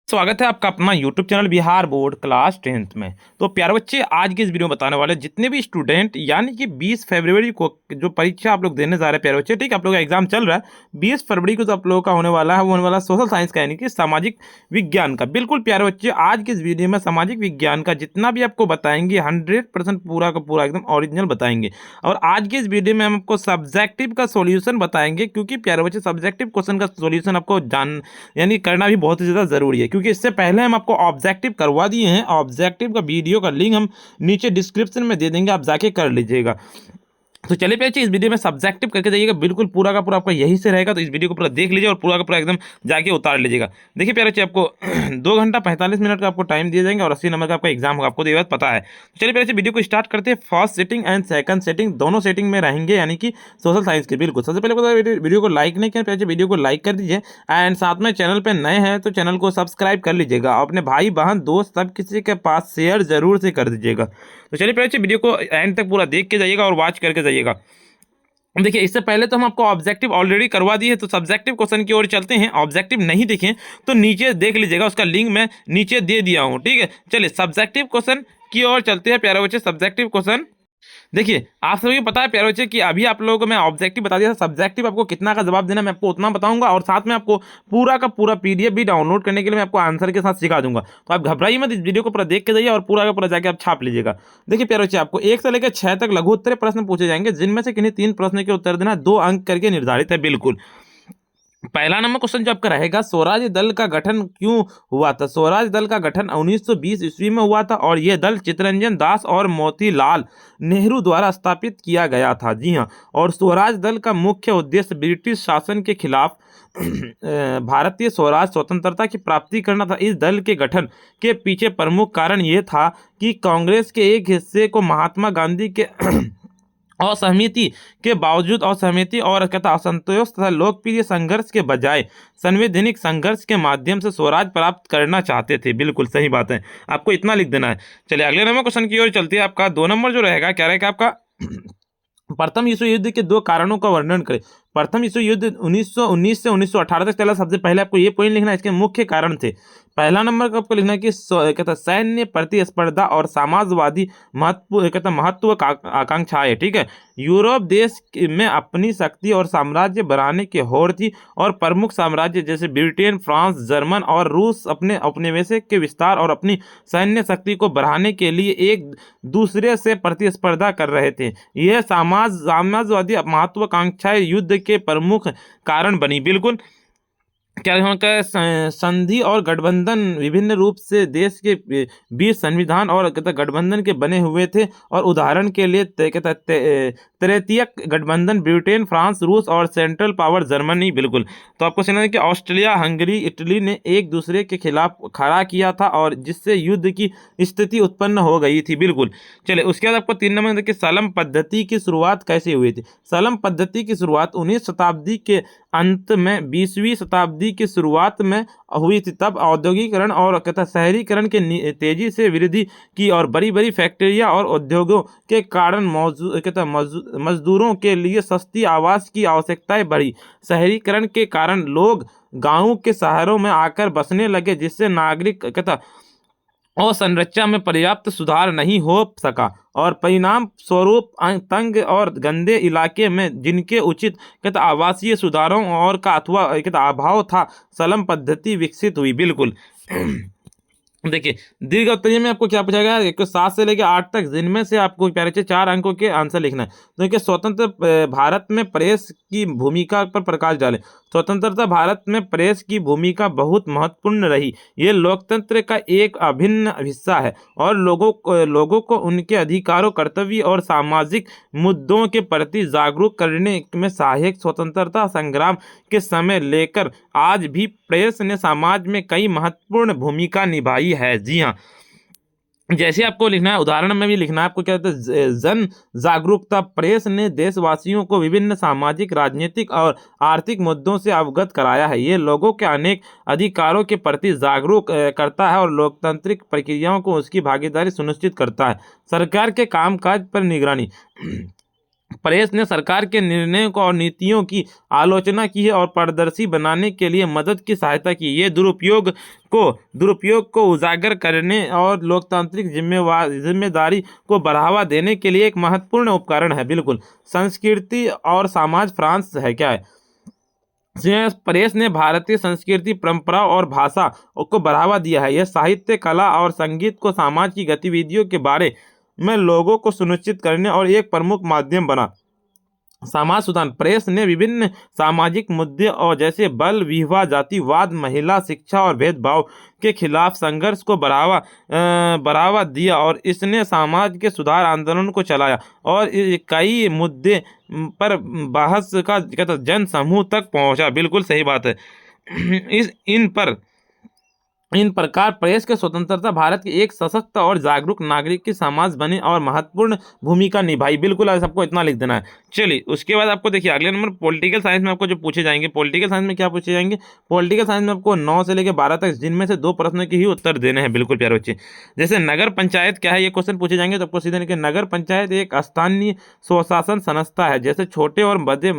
स्वागत है आपका अपना YouTube channel Bihar board class 10th में। तो प्यारे बच्चे, आज के इस वीडियो में बताने वाले जितने भी स्टूडेंट यानी कि 20 फरवरी को जो परीक्षा आप लोग देने जा रहे हैं प्यारे बच्चे, ठीक है, आप लोग का एग्जाम चल रहा है 20 फरवरी को, तो आप लोगों का होने वाला है, वो होने वाला सोशल साइंस का यानी कि सामाजिक विज्ञान का। बिल्कुल प्यारे बच्चे, आज के इस वीडियो में सामाजिक विज्ञान का जितना भी आपको बताएंगे 100% पूरा का पूरा एकदम ओरिजिनल बताएंगे। और आज के इस वीडियो में हम आपको सब्जेक्टिव का सोल्यूशन बताएंगे, क्योंकि प्यारे बच्चे सब्जेक्टिव क्वेश्चन का सोल्यूशन आपको जान यानी करना भी बहुत ही ज़्यादा ज़रूरी है, क्योंकि इससे पहले हम आपको ऑब्जेक्टिव करवा दिए हैं। ऑब्जेक्टिव का वीडियो का लिंक हम नीचे डिस्क्रिप्शन में दे देंगे, आप जाके कर लीजिएगा। तो चलिए पहले इस वीडियो में सब्जेक्टिव करके जाइएगा, बिल्कुल पूरा का पूरा आपका यही से रहेगा। तो इस वीडियो को पूरा देख लीजिए और पूरा का पूरा एकदम जाके उतार लीजिएगा। देखिए प्यारे बच्चे, आपको 2 घंटा 45 मिनट का आपको टाइम दिए जाएंगे और 80 नंबर का आपका एग्जाम होगा, आपको ये बात पता है। तो चलिए प्यारे बच्चे, वीडियो को स्टार्ट करते हैं। First setting and second setting दोनों सेटिंग में रहेंगे, यानी कि सोशल साइंस के। बिल्कुल सबसे पहले बता, वीडियो को लाइक नहीं किया प्यारे बच्चे, वीडियो को लाइक कर दीजिए। एंड साथ में चैनल पर नए हैं तो चैनल को सब्सक्राइब कर लीजिएगा। अपने भाई बहन दोस्त सब किसी के पास शेयर जरूर से कर दीजिएगा। तो चलिए प्यारे बच्चे, वीडियो को एंड तक पूरा देख के जाइएगा और वॉच करके जाइएगा। देखिए, इससे पहले तो हम आपको ऑब्जेक्टिव ऑलरेडी करवा दिए, तो सब्जेक्टिव क्वेश्चन की ओर चलते हैं। ऑब्जेक्टिव नहीं देखें तो नीचे देख लीजिएगा, उसका लिंक मैं नीचे दे दिया हूँ, ठीक है। चलिए सब्जेक्टिव क्वेश्चन की ओर चलते हैं प्यारे बच्चे। सब्जेक्टिव क्वेश्चन देखिए, आप सभी को पता है प्यारे बच्चे कि अभी आप लोगों को मैं ऑब्जेक्टिव बता दिया था। सब्जेक्टिव आपको कितना का जवाब देना मैं आपको उतना बताऊंगा, और साथ में आपको पूरा का पूरा पीडीएफ भी डाउनलोड करने के लिए मैं आपको आंसर के साथ सिखा दूंगा। तो आप घबराइए मत, इस वीडियो को पूरा देख के जाइए और पूरा का पूरा जाके आप छाप लीजिएगा। देखिए प्यारे बच्चे, आपको 1 से लेकर 6 तक लघु उत्तरीय प्रश्न पूछे जाएंगे, जिनमें से किन्हीं 3 प्रश्न के उत्तर देना 2 अंक करके निर्धारित है। बिल्कुल पहला नंबर क्वेश्चन जो आपका रहेगा, स्वराज दल का गठन क्यों हुआ था। स्वराज दल का गठन 1920 ईस्वी में हुआ था, और यह दल चित्तरंजन दास और मोतीलाल नेहरू द्वारा स्थापित किया गया था। जी हाँ, और स्वराज दल का मुख्य उद्देश्य ब्रिटिश शासन के खिलाफ भारतीय स्वराज स्वतंत्रता की प्राप्ति करना था। इस दल के गठन के पीछे प्रमुख कारण यह था कि कांग्रेस के एक हिस्से को महात्मा गांधी के असहमति के बावजूद असहमति और कहता असंतोष तथा लोकप्रिय संघर्ष के बजाय संवैधानिक संघर्ष के माध्यम से स्वराज प्राप्त करना चाहते थे। बिल्कुल सही बात है, आपको इतना लिख देना है। चलिए अगले नंबर क्वेश्चन की ओर चलते हैं। आपका 2 नंबर जो रहेगा, क्या रहेगा आपका, प्रथम विश्व युद्ध के 2 कारणों का वर्णन करें। प्रथम विश्व युद्ध 1919 से 1918 तक चला। सबसे पहले आपको ये पॉइंट लिखना है, इसके मुख्य कारण थे। पहला नंबर का आपको लिखना है कि कहता सैन्य प्रतिस्पर्धा और समाजवादी आकांक्षाएं, ठीक है। यूरोप देश में अपनी शक्ति और साम्राज्य बढ़ाने की होड़ थी, और प्रमुख साम्राज्य जैसे ब्रिटेन, फ्रांस, जर्मन और रूस अपने औपनिवेशिक के विस्तार और अपनी सैन्य शक्ति को बढ़ाने के लिए एक दूसरे से प्रतिस्पर्धा कर रहे थे। यह साम्राज्यवादी महत्वाकांक्षाएं युद्ध के प्रमुख कारण बनी। बिल्कुल क्या होगा, संधि और गठबंधन विभिन्न रूप से देश के बीच संविधान और गठबंधन के बने हुए थे। और उदाहरण के लिए तृतीयक गठबंधन ब्रिटेन, फ्रांस, रूस और सेंट्रल पावर जर्मनी। बिल्कुल, तो आपको समझना है कि ऑस्ट्रेलिया, हंगरी, इटली ने एक दूसरे के खिलाफ खड़ा किया था, और जिससे युद्ध की स्थिति उत्पन्न हो गई थी। बिल्कुल, चलिए उसके बाद आपको 3 नंबर देखिए, सलम पद्धति की शुरुआत कैसे हुई थी। सलम पद्धति की शुरुआत 19वीं शताब्दी के अंत में 20वीं शताब्दी की शुरुआत में हुई थी। तब औद्योगिकरण और कहता शहरीकरण के तेजी से वृद्धि की, और बड़ी बड़ी फैक्ट्रियां और उद्योगों के कारण मजदूरों के लिए सस्ती आवास की आवश्यकताएं बढ़ी। शहरीकरण के कारण लोग गांवों के शहरों में आकर बसने लगे, जिससे नागरिक कहता और संरचना में पर्याप्त सुधार नहीं हो सका, और परिणाम स्वरूप तंग और गंदे इलाके में जिनके उचित कहता आवासीय सुधारों और का अथवा कहता अभाव था, सलम पद्धति विकसित हुई। बिल्कुल देखिए, दीर्घ उत्तरीय में आपको क्या पूछा गया है, 7 से लेकर 8 तक, जिनमें से आपको प्यारे 4 अंकों के आंसर लिखना है। तो देखिए, स्वतंत्र भारत में प्रेस की भूमिका पर प्रकाश डालें। स्वतंत्रता भारत में प्रेस की भूमिका बहुत महत्वपूर्ण रही। ये लोकतंत्र का एक अभिन्न हिस्सा है, और लोगों को उनके अधिकारों, कर्तव्य और सामाजिक मुद्दों के प्रति जागरूक करने में सहायक। स्वतंत्रता संग्राम के समय लेकर आज भी प्रेस ने समाज में कई महत्वपूर्ण भूमिका निभाई है। जी हाँ, जैसे आपको लिखना है, उदाहरण में भी लिखना है आपको, क्या कहते हैं, जन जागरूकता। प्रेस ने देशवासियों को विभिन्न सामाजिक, राजनीतिक और आर्थिक मुद्दों से अवगत कराया है। ये लोगों के अनेक अधिकारों के प्रति जागरूक करता है, और लोकतांत्रिक प्रक्रियाओं को उसकी भागीदारी सुनिश्चित करता है। सरकार के कामकाज पर निगरानी। प्रेस ने सरकार के निर्णयों को और नीतियों की आलोचना की है और पारदर्शी बनाने के लिए मदद की सहायता की। ये दुरुपयोग को उजागर करने और लोकतांत्रिक जिम्मेदारी को बढ़ावा देने के लिए एक महत्वपूर्ण उपकरण है। बिल्कुल। संस्कृति और समाज फ्रांस है क्या है? प्रेस ने भारतीय संस्कृति, परंपरा और भाषा को बढ़ावा दिया है। यह साहित्य, कला और संगीत को समाज की गतिविधियों के बारे में लोगों को सुनिश्चित करने और एक प्रमुख माध्यम बना। समाज सुधार। प्रेस ने विभिन्न सामाजिक मुद्दे और जैसे बाल विवाह, जातिवाद, महिला शिक्षा और भेदभाव के खिलाफ संघर्ष को बढ़ावा दिया और इसने समाज के सुधार आंदोलन को चलाया और कई मुद्दे पर बहस का जन समूह तक पहुंचा। बिल्कुल सही बात है। इन प्रकार प्रेस के स्वतंत्रता भारत की एक सशक्त और जागरूक नागरिक की समाज बने और महत्वपूर्ण भूमिका निभाई। बिल्कुल, आज सबको इतना लिख देना है। चलिए, उसके बाद आपको देखिए अगले नंबर पॉलिटिकल साइंस में आपको जो पूछे जाएंगे, पॉलिटिकल साइंस में क्या पूछे जाएंगे? पॉलिटिकल साइंस में आपको 9 से लेकर 12 तक, जिनमें से 2 प्रश्न के ही उत्तर देने हैं। बिल्कुल प्यारे बच्चे। जैसे नगर पंचायत क्या है, ये क्वेश्चन पूछे जाएंगे तो आपको सीधे लिखे, नगर पंचायत एक स्थानीय स्वशासन संस्था है जैसे छोटे और माध्यम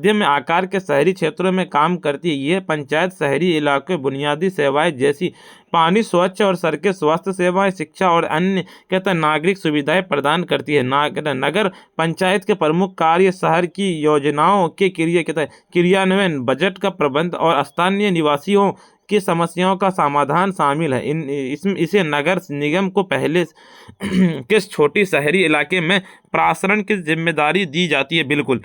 में आकार के शहरी क्षेत्रों में काम करती है। यह पंचायत शहरी इलाके बुनियादी सेवाएं जैसी पानी, स्वच्छ और सड़कें, स्वास्थ्य सेवाएं, शिक्षा और अन्य नागरिक सुविधाएं प्रदान करती है। नगर पंचायत के प्रमुख कार्य शहर की योजनाओं के क्रियान्वयन, बजट का प्रबंध और स्थानीय निवासियों की समस्याओं का समाधान शामिल है। इसे नगर निगम को पहले किस छोटी शहरी इलाके में प्रशासन की जिम्मेदारी दी जाती है। बिल्कुल।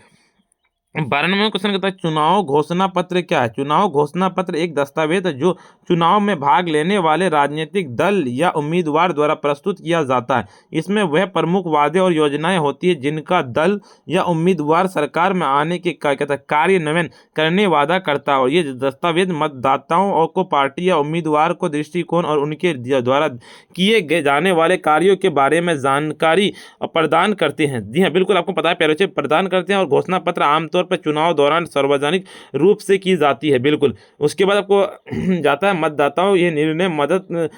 12 नंबर क्वेश्चन कहता है चुनाव घोषणा पत्र क्या है? चुनाव घोषणा पत्र एक दस्तावेज है जो चुनाव में भाग लेने वाले राजनीतिक दल या उम्मीदवार द्वारा प्रस्तुत किया जाता है। इसमें वह प्रमुख वादे और योजनाएं होती है जिनका दल या उम्मीदवार सरकार में आने के कार्यान्वयन करने वादा करता है और ये दस्तावेज मतदाताओं को पार्टी या उम्मीदवार को दृष्टिकोण और उनके द्वारा किए जाने वाले कार्यों के बारे में जानकारी प्रदान करते हैं। जी हाँ, बिल्कुल, आपको पता है प्यारे बच्चे, प्रदान करते हैं। और घोषणा पत्र आमतौर पर चुनाव दौरान सार्वजनिक रूप से की जाती है। बिल्कुल। उसके बाद आपको जाता है मतदाताओं, ये निर्णय मदद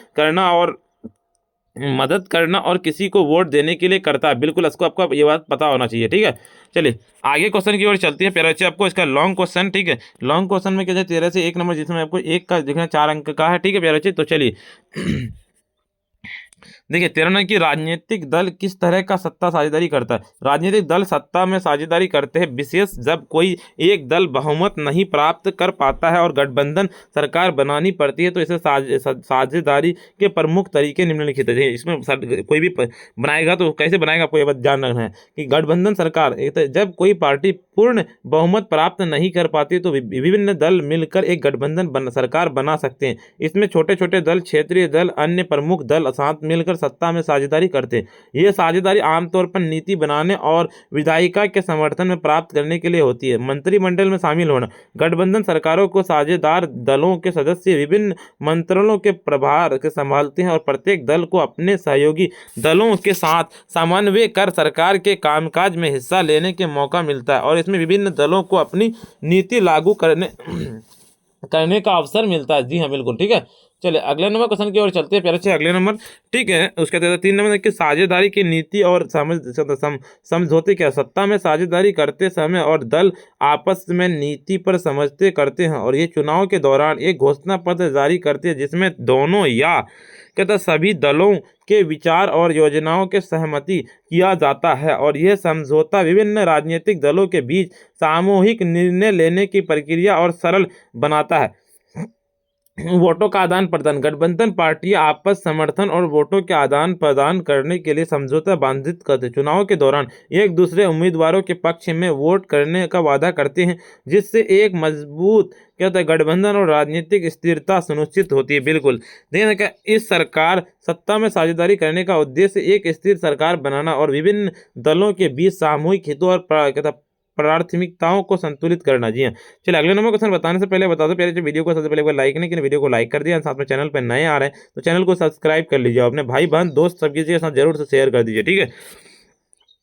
करना और किसी को वोट देने के लिए करता है। बिल्कुल, इसको आपको ये बात पता होना चाहिए। ठीक है, चलिए आगे क्वेश्चन की ओर चलती है प्यारे बच्चे। आपको इसका लॉन्ग क्वेश्चन, ठीक है, लॉन्ग क्वेश्चन में क्या है 13 से 1 नंबर, जिसमें आपको 1 का देखना 4 अंक का है। ठीक है प्यारे बच्चे, तो चलिए देखिए 13 नंबर की राजनीतिक दल किस तरह का सत्ता साझेदारी करता है? राजनीतिक दल सत्ता में साझेदारी करते हैं विशेष जब कोई एक दल बहुमत नहीं प्राप्त कर पाता है और गठबंधन सरकार बनानी पड़ती है तो इसे साझेदारी के प्रमुख तरीके निम्नलिखित है। इसमें कोई भी बनाएगा तो कैसे बनाएगा, आपको ये बात ध्यान रखना है कि गठबंधन सरकार जब कोई पार्टी पूर्ण बहुमत प्राप्त नहीं कर पाती तो विभिन्न दल मिलकर एक गठबंधन सरकार बना सकते हैं। इसमें छोटे छोटे दल, क्षेत्रीय दल, अन्य प्रमुख दल साथ मिलकर सत्ता में साझेदारी करते हैं। यह साझेदारी आमतौर पर नीति बनाने और विधायिका के समर्थन में प्राप्त करने के लिए होती है। मंत्रिमंडल में शामिल होना। गठबंधन सरकारों को साझेदार दलों के सदस्य विभिन्न मंत्रालयों के प्रभार के संभालते हैं और प्रत्येक दल को अपने सहयोगी दलों के साथ समन्वय कर सरकार के कामकाज में हिस्सा लेने के मौका मिलता है और इसमें विभिन्न दलों को अपनी नीति लागू करने का अवसर मिलता है। जी हाँ, बिल्कुल, ठीक है। चलिए अगले नंबर क्वेश्चन की ओर चलते हैं प्यारे बच्चे। अगले नंबर, ठीक है, उसके तहत 3 नंबर की साझेदारी की नीति और समझौते क्या? सत्ता में साझेदारी करते समय और दल आपस में नीति पर समझते करते हैं और ये चुनाव के दौरान एक घोषणा पत्र जारी करते हैं जिसमें दोनों या सभी दलों के विचार और योजनाओं के सहमति किया जाता है और यह समझौता विभिन्न राजनीतिक दलों के बीच सामूहिक निर्णय लेने की प्रक्रिया और सरल बनाता है। वोटों का आदान प्रदान। गठबंधन पार्टियां आपस समर्थन और वोटों के आदान प्रदान करने के लिए समझौता बांधित करते। चुनाव के दौरान एक दूसरे उम्मीदवारों के पक्ष में वोट करने का वादा करते हैं जिससे एक मजबूत गठबंधन और राजनीतिक स्थिरता सुनिश्चित होती है। बिल्कुल, देखिए इस सरकार सत्ता में साझेदारी करने का उद्देश्य एक स्थिर सरकार बनाना और विभिन्न दलों के बीच सामूहिक हितों और प्राथमिकताओं को संतुलित करना। जी हाँ, चलिए अगले नंबर क्वेश्चन बताने से पहले बता दो प्यारे, वीडियो को सबसे पहले एक बार लाइक नहीं किया, वीडियो को लाइक कर दिया, साथ में चैनल पर नए आ रहे हैं तो चैनल को सब्सक्राइब कर लीजिए, अपने भाई बहन दोस्त सबके साथ जरूर से शेयर कर दीजिए। ठीक है,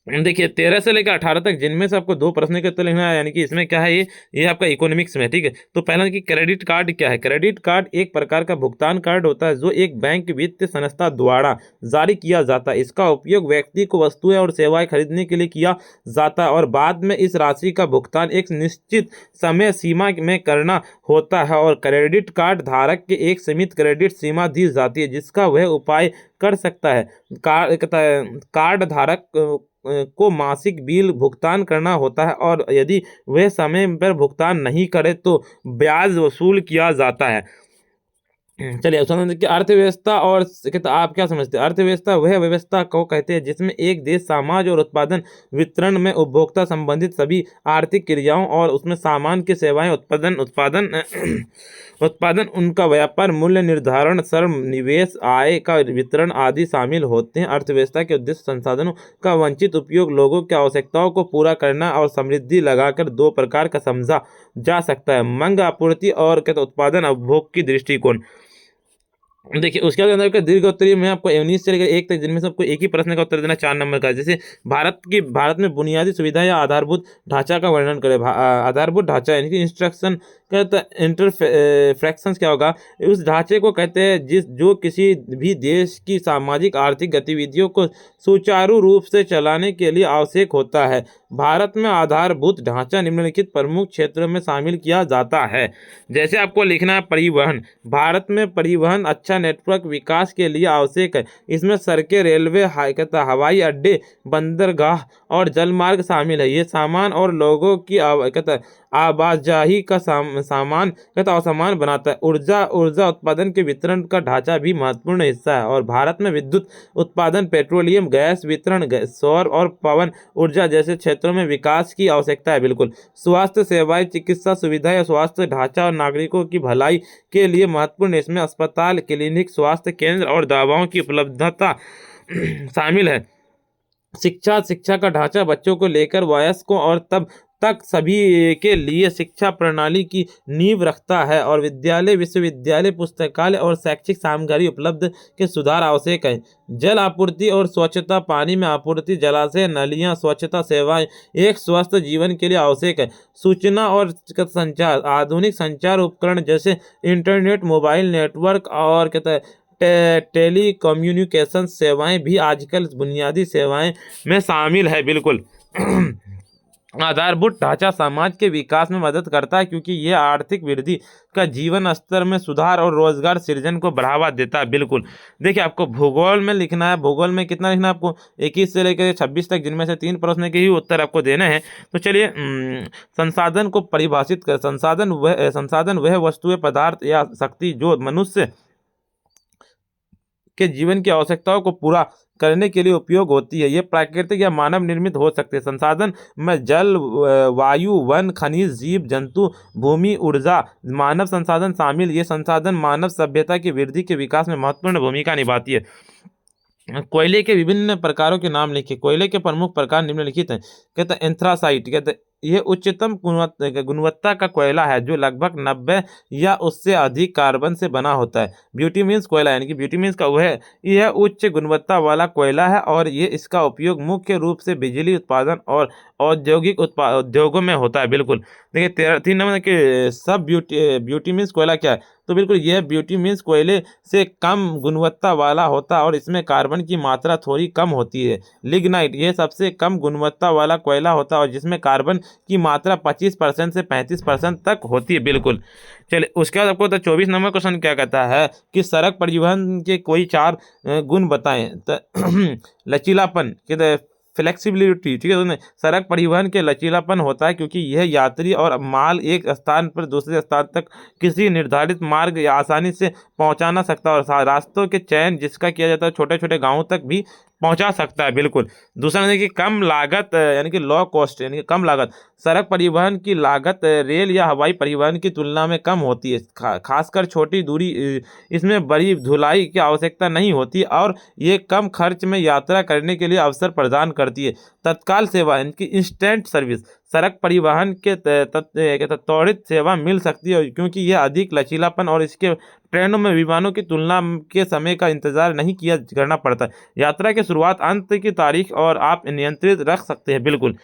देखिए 13 से लेकर 18 तक, जिनमें से आपको 2 प्रश्न के उत्तर लिखना है, यानी कि इसमें क्या है, ये आपका इकोनॉमिक्स में है, ठीक है। तो पहला कि क्रेडिट कार्ड क्या है। क्रेडिट कार्ड एक प्रकार का भुगतान कार्ड होता है जो एक बैंक वित्तीय संस्था द्वारा जारी किया जाता है। इसका उपयोग व्यक्ति को वस्तुएं और सेवाएं खरीदने के लिए किया जाता है और बाद में इस राशि का भुगतान एक निश्चित समय सीमा में करना होता है। और क्रेडिट कार्ड धारक के एक सीमित क्रेडिट सीमा दी जाती है जिसका वह उपाय कर सकता है। कार्ड धारक को मासिक बिल भुगतान करना होता है और यदि वह समय पर भुगतान नहीं करे तो ब्याज वसूल किया जाता है। चलिए अब देखिए अर्थव्यवस्था। और कहते आप क्या समझते हैं? अर्थव्यवस्था वह व्यवस्था को कहते हैं जिसमें एक देश समाज और उत्पादन वितरण में उपभोक्ता संबंधित सभी आर्थिक क्रियाओं और उसमें सामान की सेवाएं उत्पादन उत्पादन उत्पादन उनका व्यापार, मूल्य निर्धारण, श्रम, निवेश, आय का वितरण आदि शामिल होते हैं। अर्थव्यवस्था के उद्देश्य संसाधनों का वंचित उपयोग, लोगों की आवश्यकताओं को पूरा करना और समृद्धि लगाकर 2 प्रकार का समझा जा सकता है, मांग आपूर्ति और कहते उत्पादन उपभोग की दृष्टिकोण। देखिए उसके बाद अंदर दीर्घ उत्तरीय में आपको 19 से लेकर 1 तक, जिनमें से आपको एक ही प्रश्न का उत्तर देना 4 नंबर का। जैसे भारत में बुनियादी सुविधा या आधारभूत ढांचा का वर्णन करें। आधारभूत ढांचा यानी कि इंस्ट्रक्शन कहते हैं, इंटरफ्रैक्शंस क्या होगा, उस ढांचे को कहते हैं जो किसी भी देश की सामाजिक आर्थिक गतिविधियों को सुचारू रूप से चलाने के लिए आवश्यक होता है। भारत में आधारभूत ढांचा निम्नलिखित प्रमुख क्षेत्रों में शामिल किया जाता है। जैसे आपको लिखना है परिवहन। भारत में परिवहन अच्छा नेटवर्क विकास के लिए आवश्यक है। इसमें सड़कें, रेलवे, हवाई अड्डे, बंदरगाह और जलमार्ग शामिल है। ये सामान और लोगों की आवाजाही का सामान असमान बनाता है। ऊर्जा उत्पादन के वितरण का ढांचा भी महत्वपूर्ण हिस्सा है। और भारत में विद्युत उत्पादन, पेट्रोलियम गैस वितरण, सौर और पवन ऊर्जा जैसे क्षेत्रों में विकास की आवश्यकता है। बिल्कुल। स्वास्थ्य सेवाएं, चिकित्सा सुविधाएं, स्वास्थ्य ढांचा और नागरिकों की भलाई के लिए महत्वपूर्ण, इसमें अस्पताल, क्लिनिक, स्वास्थ्य केंद्र और दवाओं की उपलब्धता शामिल है। शिक्षा का ढांचा बच्चों को लेकर वयस्कों और तब तक सभी के लिए शिक्षा प्रणाली की नींव रखता है। और विद्यालय, विश्वविद्यालय, पुस्तकालय और शैक्षिक सामग्री उपलब्ध के सुधार आवश्यक है। जल आपूर्ति और स्वच्छता, पानी में आपूर्ति, जलाशय, नलियां, स्वच्छता सेवाएं एक स्वस्थ जीवन के लिए आवश्यक है। सूचना और संचार, आधुनिक संचार उपकरण जैसे इंटरनेट, मोबाइल नेटवर्क और टेली कम्युनिकेशन सेवाएं भी आजकल बुनियादी सेवाएं में शामिल है। बिल्कुल। आधारभूत ढांचा समाज के विकास में मदद करता है क्योंकि यह आर्थिक वृद्धि का, जीवन स्तर में सुधार और रोजगार सृजन को बढ़ावा देता है। बिल्कुल। देखिए आपको भूगोल में लिखना है। भूगोल में कितना लिखना है आपको? 21 से लेकर 26 तक, जिनमें से 3 प्रश्न के ही उत्तर आपको देने हैं। तो चलिए संसाधन को परिभाषित कर। संसाधन वह वस्तुएं, पदार्थ या शक्ति जो मनुष्य के जीवन की आवश्यकताओं को पूरा करने के लिए उपयोग होती है। ये प्राकृतिक या मानव निर्मित हो सकते हैं। संसाधन में जल, वायु, वन, खनिज, जीव जंतु, भूमि, ऊर्जा, मानव संसाधन शामिल। ये संसाधन मानव सभ्यता की वृद्धि के विकास में महत्वपूर्ण भूमिका निभाती है। कोयले के विभिन्न प्रकारों के नाम लिखिए। कोयले के प्रमुख प्रकार निम्नलिखित हैं। कहते हैं एंथ्रासाइट, कहते यह उच्चतम गुणवत्ता का कोयला है जो लगभग 90 या उससे अधिक कार्बन से बना होता है। ब्यूटिमीन्स कोयला, यानी कि ब्यूटिमीन्स का वह यह उच्च गुणवत्ता वाला कोयला है और ये इसका उपयोग मुख्य रूप से बिजली उत्पादन और औद्योगिक उद्योगों में होता है। बिल्कुल। देखिए 3 नंबर के सब ब्यूटिमीन्स कोयला क्या है? तो बिल्कुल यह ब्यूटिमीन्स कोयले से कम गुणवत्ता वाला होता है और इसमें कार्बन की मात्रा थोड़ी कम होती है। लिग्नाइट यह सबसे कम गुणवत्ता वाला कोयला होता है और जिसमें कार्बन की मात्रा 25% से 35% तक होती है। बिल्कुल। चलिए उसके बाद आपको 24 नंबर क्वेश्चन क्या कहता है कि सड़क परिवहन के कोई 4 गुण बताएं। तो लचीलापन, कहते फ्लेक्सिबिलिटी, ठीक है। तो सड़क परिवहन के लचीलापन होता है क्योंकि यह यात्री और माल एक स्थान पर दूसरे स्थान तक किसी निर्धारित मार्ग या आसानी से पहुंचाना सकता है और रास्तों के चयन जिसका किया जाता है छोटे छोटे गांवों तक भी पहुंचा सकता है। बिल्कुल। दूसरा देखिए कम लागत, यानी कि लो कॉस्ट, यानी कि कम लागत। सड़क परिवहन की लागत रेल या हवाई परिवहन की तुलना में कम होती है, खासकर छोटी दूरी। इसमें बड़ी धुलाई की आवश्यकता नहीं होती और ये कम खर्च में यात्रा करने के लिए अवसर प्रदान करती है। तत्काल सेवा, इनकी इंस्टेंट सर्विस, सड़क परिवहन के त्वरित सेवा मिल सकती है क्योंकि यह अधिक लचीलापन और इसके ट्रेनों में विमानों की तुलना के समय का इंतजार नहीं किया करना पड़ता। यात्रा की शुरुआत अंत की तारीख और आप नियंत्रित रख सकते हैं। बिल्कुल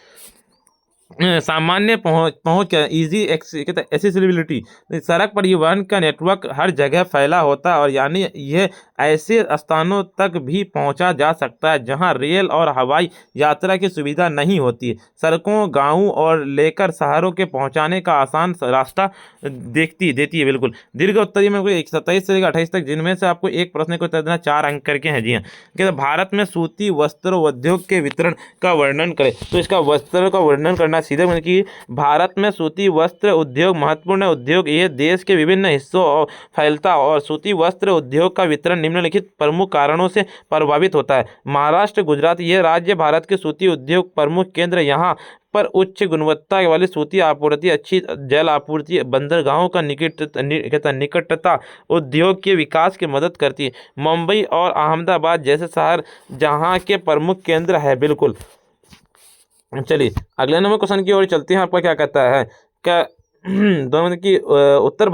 सामान्य पहुंच पहुंच इजी एक्सेसिबिलिटी, सड़क परिवहन का नेटवर्क हर जगह फैला होता है और यानी यह ऐसे स्थानों तक भी पहुंचा जा सकता है जहां रेल और हवाई यात्रा की सुविधा नहीं होती। सड़कों गांवों और लेकर शहरों के पहुंचाने का आसान रास्ता देती है। बिल्कुल दीर्घ उत्तरीय में कोई 27 से लेकर 28 तक, जिनमें से आपको एक प्रश्न को उत्तर देना, 4 अंक करके हैं। जी हाँ, कहते भारत में सूती वस्त्र उद्योग के वितरण का वर्णन करें। तो इसका वस्त्र का वर्णन करना सीधे मतलब कि भारत में सूती वस्त्र उद्योग महत्वपूर्ण उद्योग, ये देश के विभिन्न हिस्सों फैलता और सूती वस्त्र उद्योग का वितरण निम्नलिखित प्रमुख कारणों से प्रभावित होता है। महाराष्ट्र, गुजरात, ये राज्य भारत के सूती उद्योग प्रमुख केंद्र, यहाँ पर उच्च गुणवत्ता वाली सूती आपूर्ति, अच्छी जल आपूर्ति, बंदरगाहों का निकटता उद्योग के विकास की मदद करती है। मुंबई और अहमदाबाद जैसे शहर जहाँ के प्रमुख केंद्र है। बिल्कुल चलिए अगले नंबर क्वेश्चन की ओर चलते हैं। आपका क्या कहता है क्या दोनों की उत्तर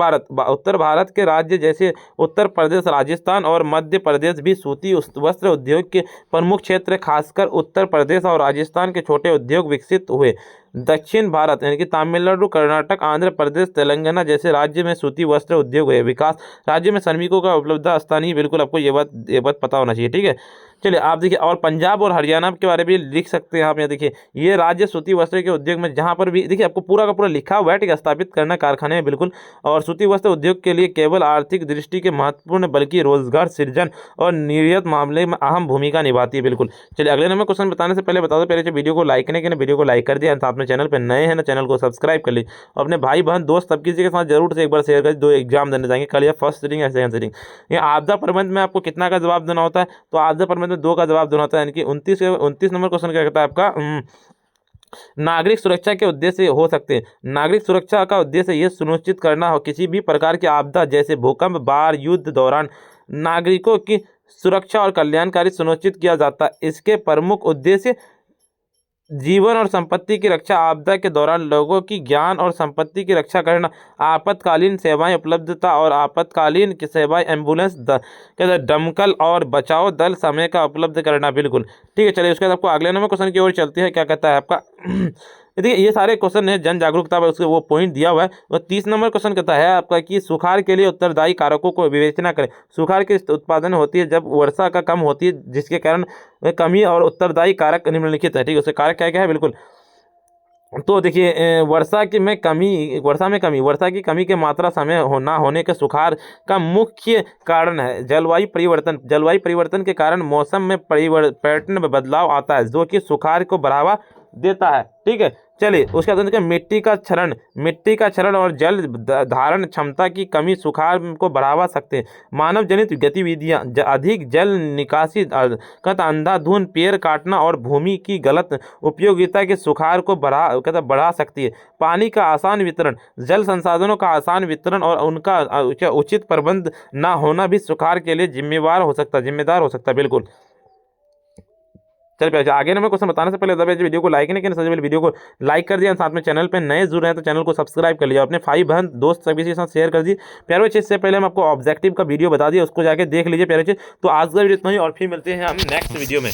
भारत के राज्य जैसे उत्तर प्रदेश, राजस्थान और मध्य प्रदेश भी सूती वस्त्र उद्योग के प्रमुख क्षेत्र, खासकर उत्तर प्रदेश और राजस्थान के छोटे उद्योग विकसित हुए। दक्षिण भारत यानी कि तमिलनाडु, कर्नाटक, आंध्र प्रदेश, तेलंगाना जैसे राज्य में सूती वस्त्र उद्योग है विकास। राज्य में श्रमिकों का उपलब्धता स्थानीय, बिल्कुल आपको ये बात पता होना चाहिए। ठीक है, चलिए आप देखिए, और पंजाब और हरियाणा के बारे में लिख सकते हैं आप। यहाँ देखिए ये राज्य सूती वस्त्र के उद्योग में जहाँ पर भी देखिए आपको पूरा का पूरा लिखा हुआ है। ठीक है, स्थापित करना कारखाने में। बिल्कुल, और सूती वस्त्र उद्योग के लिए केवल आर्थिक दृष्टि के महत्वपूर्ण बल्कि रोजगार सृजन और निर्यात मामले में अहम भूमिका निभाती है। बिल्कुल चलिए अगले नंबर क्वेश्चन बताने से पहले बता दो, पहले वीडियो को लाइक करने के लिए वीडियो को लाइक कर दिया, साथ में चैनल पर नए हैं ना चैनल को सब्सक्राइब कर लीजिए। अपने भाई बहन दोस्त सब किसी के साथ जरूर से एक बार शेयर कर। 2 एग्जाम देने जाएंगे कल, या फर्स्ट सीटिंग या सेकंड सीटिंग। ये आपदा प्रबंध में आपको कितना का जवाब देना होता है? तो आपदा प्रबंध में 2 का जवाब देना होता है, यानी कि 29 नंबर क्वेश्चन क्या कहता है आपका, नागरिक सुरक्षा के उद्देश्य हो सकते हैं। नागरिक सुरक्षा का उद्देश्य यह सुनिश्चित करना हो किसी भी प्रकार की आपदा जैसे भूकंप, बाढ़, युद्ध दौरान नागरिकों की सुरक्षा और कल्याणकारी सुनिश्चित किया जाता है। इसके प्रमुख उद्देश्य जीवन और संपत्ति की रक्षा, आपदा के दौरान लोगों की ज्ञान और संपत्ति की रक्षा करना, आपातकालीन सेवाएं उपलब्धता और आपातकालीन की सेवाएं, एम्बुलेंस, दमकल और बचाव दल समय का उपलब्ध करना। बिल्कुल ठीक है, चलिए उसके बाद आपको अगले नंबर क्वेश्चन की ओर चलते हैं। क्या कहता है आपका देखिए ये सारे क्वेश्चन है जन जागरूकता पर, उसके वो पॉइंट दिया हुआ है। और 30 नंबर क्वेश्चन कहता है आपका कि सुखाड़ के लिए उत्तरदायी कारकों को विवेचना करें। सुखाड़ की उत्पादन होती है जब वर्षा का कम होती है, जिसके कारण कमी और उत्तरदायी कारक निम्नलिखित है। ठीक है, उसके कारक क्या क्या है? बिल्कुल तो देखिए वर्षा की कमी के मात्रा समय ना होने के सुखाड़ का मुख्य कारण है जलवायु परिवर्तन। जलवायु परिवर्तन के कारण मौसम में पैटर्न में बदलाव आता है, जो कि सुखाड़ को बढ़ावा देता है। ठीक है, चलिए उसके बाद मिट्टी का क्षरण और जल धारण क्षमता की कमी सुखाड़ को बढ़ावा सकते हैं। मानव जनित गतिविधियां, अधिक जल निकासी, अंधाधुंध पेड़ काटना और भूमि की गलत उपयोगिता के सुखाड़ को बढ़ा सकती है। पानी का आसान वितरण, जल संसाधनों का आसान वितरण और उनका उचित प्रबंध न होना भी सुखाड़ के लिए जिम्मेदार हो सकता है। बिल्कुल चलिए आगे नंबर क्वेश्चन बताने से पहले वीडियो को लाइक नहीं किया, सबसे पहले वीडियो को लाइक कर दिया, साथ में चैनल पे नए जुड़ रहे हैं तो चैनल को सब्सक्राइब कर लिया, अपने भाई बहन दोस्त सभी के साथ शेयर कर दी। प्यारे चीज से पहले हम आपको ऑब्जेक्टिव का वीडियो बता दिया, उसको जाके देख लीजिए प्यारे चीज। तो आज का वीडियो इतना ही, और फिर मिलते हैं हम नेक्स्ट वीडियो में।